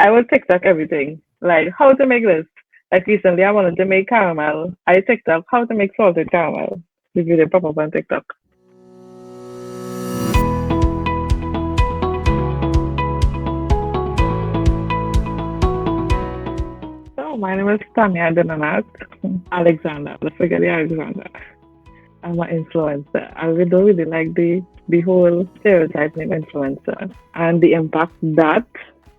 I will TikTok everything. Like how to make this. Like recently I wanted to make caramel. I TikTok how to make salted caramel. The video pop up on TikTok. So my name is Tanya Dinanat Alexander. Let's forget the Alexander. I'm an influencer. I really don't really like the whole stereotype name influencer and the impact that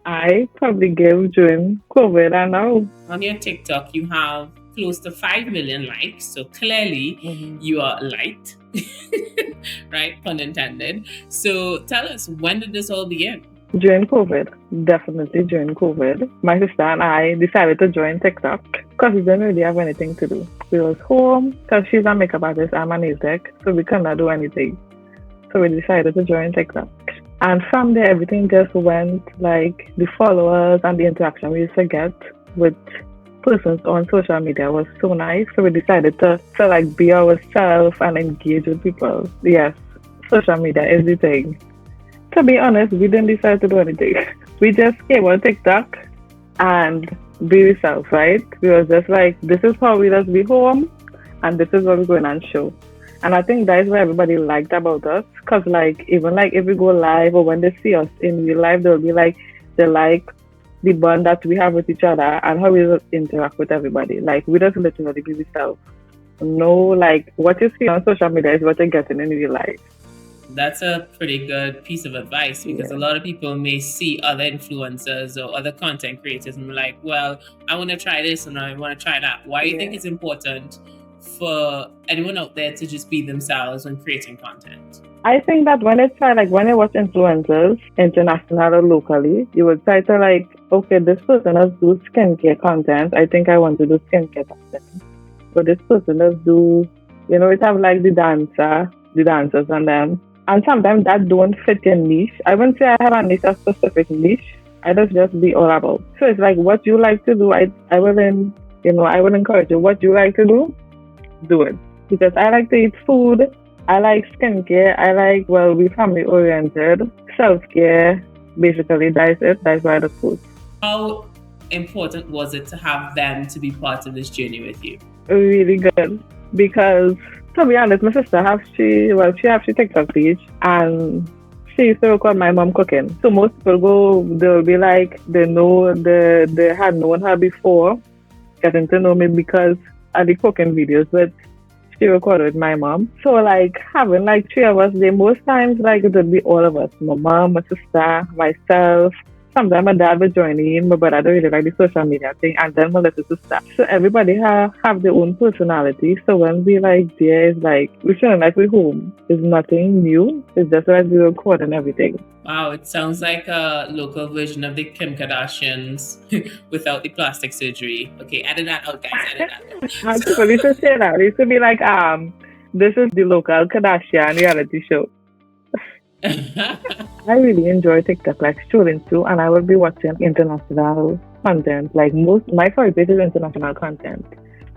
I probably gave during COVID and now. On your TikTok, you have close to 5 million likes. So clearly you are liked, right? Pun intended. So tell us, when did this all begin? During COVID, definitely during COVID, my sister and I decided to join TikTok because we didn't really have anything to do. We was home because she's a makeup artist, I'm a nail tech, so we could not do anything. So we decided to join TikTok. And from there, everything just went like the followers and the interaction we used to get with persons on social media was so nice. So we decided to like be ourselves and engage with people. Yes, social media is the thing. To be honest, we didn't decide to do anything. We just came on TikTok and be ourselves, right? We was just like, this is how we just be home and this is what we're going and show. And I think that is what everybody liked about us. Because like, even like if we go live or when they see us in real life, they'll be like, they like the bond that we have with each other and how we just interact with everybody. Like we just literally be ourselves. No, like what you see on social media is what you're getting in real life. That's a pretty good piece of advice because a lot of people may see other influencers or other content creators and be like, well, I want to try this and I want to try that. Why do you think it's important for anyone out there to just be themselves when creating content? I think that when it's like when I watch influencers, international or locally, you would try to like, okay, this person does do skincare content. I think I want to do skincare content. But this person does do, it have like the dancers and them. And sometimes that don't fit your niche. I wouldn't say I have a niche, a specific niche. I just be all about. So it's like what you like to do. I will encourage you. What you like to do it. Because I like to eat food. I like skincare. We family oriented. Self-care. Basically, that's it. That's why the food. How important was it to have them to be part of this journey with you? Really good. Because to be honest, my sister she have TikTok page and she used to record my mom cooking. So most people they'll be like, they had known her before, getting to know me because of the cooking videos, but she recorded with my mom. So like having like three of us, most times like it would be all of us, my mom, my sister, myself. Sometimes my dad would join in, my brother don't really like the social media thing, and then my little sister. So everybody have their own personality. So when we like there, it's like we feeling like we're home. It's nothing new. It's just like we record and everything. Wow, it sounds like a local version of the Kim Kardashians without the plastic surgery. Okay, edit that out, guys. Edit that out. People used to say that. It used to be like, this is the local Kardashian reality show. I really enjoy TikTok, like strolling through, and I will be watching international content. Like my favorite page is international content.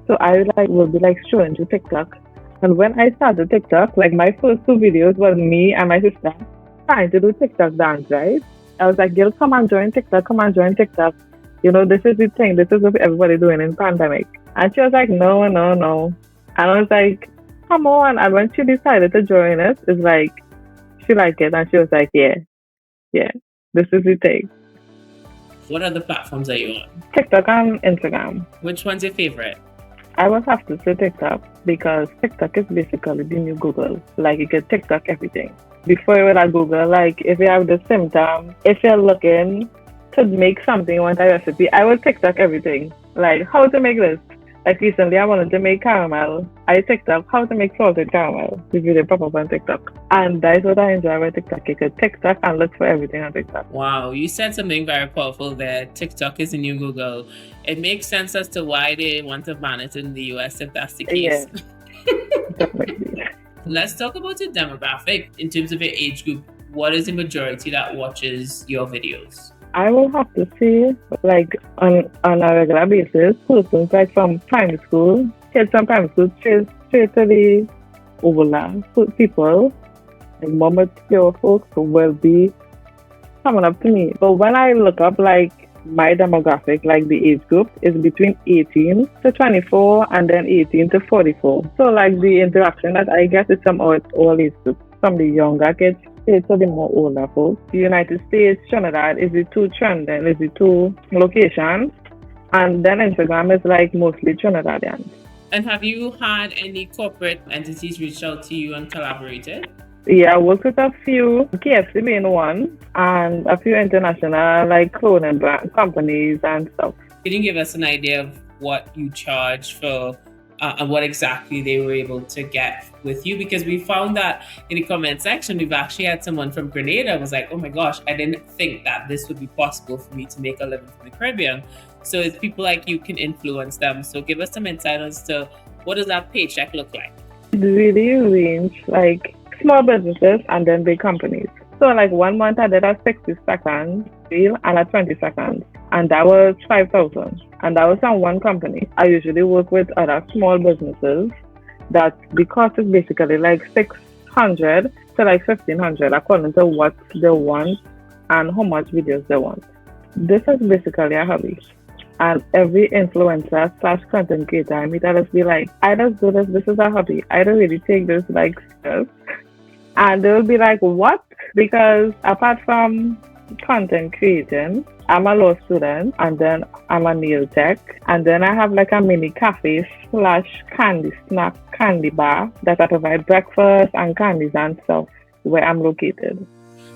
So I will be like strolling through TikTok. And when I started TikTok, like my first two videos was me and my sister trying to do TikTok dance, right? I was like, girl, come and join TikTok, this is the thing, this is what everybody doing in pandemic. And she was like, no. And I was like, come on. And when she decided to join us, it's like, she liked it and she was like, yeah, this is the thing. What other platforms are you on? TikTok and Instagram. Which one's your favorite? I would have to say TikTok because TikTok is basically the new Google. Like you can TikTok everything. Before you would have Google, like if you have the symptom, if you're looking to make something, you want a recipe, I will TikTok everything. Like how to make this. Like recently, I wanted to make caramel. I TikTok how to make salted caramel. The video pop up on TikTok. And that's what I enjoy about TikTok. You could TikTok and look for everything on TikTok. Wow, you said something very powerful there. TikTok is the new Google. It makes sense as to why they want to ban it in the US if that's the case. Yeah, definitely. Let's talk about your demographic in terms of your age group. What is the majority that watches your videos? I will have to say, like, on a regular basis, persons like from primary school, kids from primary school, straight to the overlap people, like mama pure folks who will be coming up to me. But when I look up, like, my demographic, like the age group, is between 18 to 24 and then 18 to 44. So like the interaction that I get is from all age groups, from the younger kids to the more older folks. The United States, Trinidad is the two trending, is the two locations. And then Instagram is like mostly Trinidadians. And have you had any corporate entities reach out to you and collaborated? Yeah, I worked with a few, KFC being one, and a few international like clothing brand companies and stuff. Can you give us an idea of what you charge for and what exactly they were able to get with you? Because we found that in the comment section, we've actually had someone from Grenada was like, oh my gosh, I didn't think that this would be possible for me to make a living from the Caribbean. So it's people like you can influence them. So give us some insight as to what does that paycheck look like? It really range like small businesses and then big companies. So like 1 month I did a 60-second reel and a 20 seconds, and that was 5,000. And that was on one company. I usually work with other small businesses that the cost is basically like 600 to like 1,500 according to what they want and how much videos they want. This is basically a hobby. And every influencer / content creator I meet, I just be like, I just do this is a hobby. I don't really take this like serious. And they'll be like, what? Because apart from content creating, I'm a law student, and then I'm a nail tech, and then I have like a mini cafe / candy snack candy bar that I provide breakfast and candies and stuff where I'm located.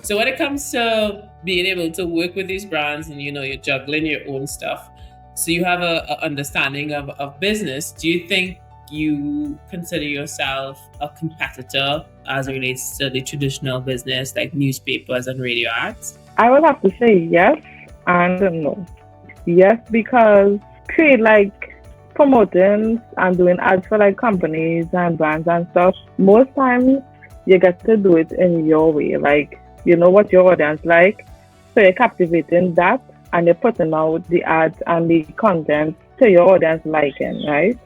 So when it comes to being able to work with these brands and you're juggling your own stuff, so you have a understanding of business, do you think you consider yourself a competitor as it relates to the traditional business like newspapers and radio ads? I would have to say yes and no. Yes, because create like promoting and doing ads for like companies and brands and stuff, most times you get to do it in your way. Like, you know what your audience like, so you're captivating that and you're putting out the ads and the content to your audience liking, right?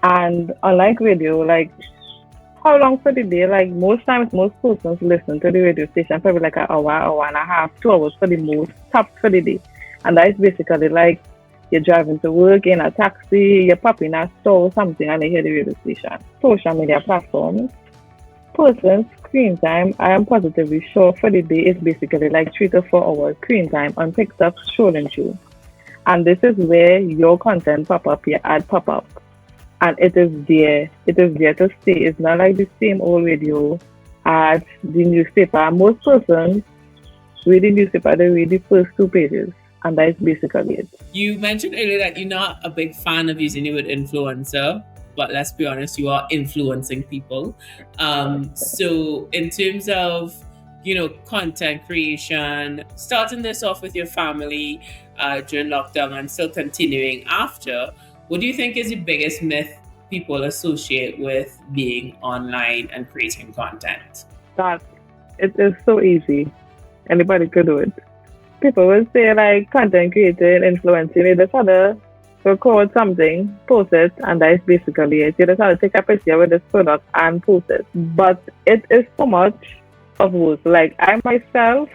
And unlike radio, like how long for the day? Like most times, most persons listen to the radio station probably like an hour and a half, 2 hours for the most, tops for the day. And that is basically like you're driving to work in a taxi, you're popping a store or something and you hear the radio station. Social media platforms, person's screen time, I am positively sure for the day is basically like 3 to 4 hours screen time on TikTok scrolling through. And this is where your content pop up, your ad pop up. And it is there to stay. It's not like the same old radio ads, the newspaper. Most persons read the newspaper, they read the first 2 pages. And that is basically it. You mentioned earlier that you're not a big fan of using the word influencer, but let's be honest, you are influencing people. So in terms of, content creation, starting this off with your family during lockdown and still continuing after, what do you think is the biggest myth people associate with being online and creating content? That it is so easy. Anybody could do it. People will say like content creating, influencing, you just have to record something, post it, and that is basically it. You just have to take a picture with this product and post it. But it is so much of both. Like I myself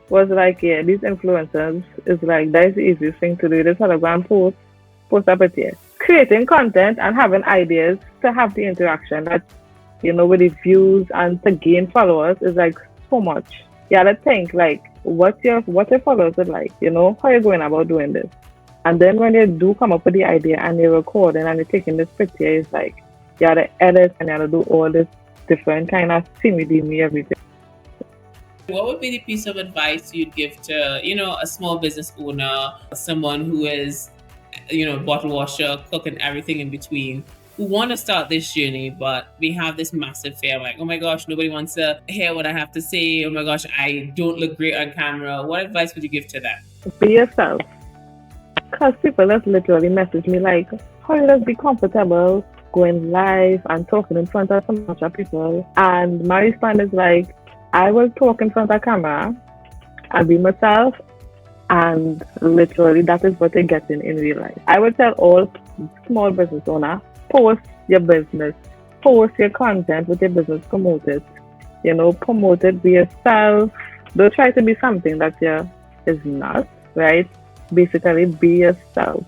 was like, yeah, these influencers is like, that is the easiest thing to do. You just have to go and post up it here. Creating content and having ideas to have the interaction that, with the views and to gain followers is like so much. You have to think like what your followers would like, how you're going about doing this. And then when you do come up with the idea and you're recording and you're taking this picture, it's like you have to edit and you have to do all this different kind of simmy everything. What would be the piece of advice you'd give to, a small business owner, someone who is bottle washer, cook and everything in between, who want to start this journey, but we have this massive fear like, oh my gosh, nobody wants to hear what I have to say. Oh my gosh, I don't look great on camera. What advice would you give to them? Be yourself. Because people just literally message me like, how you just be comfortable going live and talking in front of so much of people? And my response is like, I will talk in front of camera and be myself. And literally, that is what they're getting in real life. I would tell all small business owners, post your business, post your content with your business, promote it. Promote it, be yourself. Don't try to be something that is not, right? basically be yourself.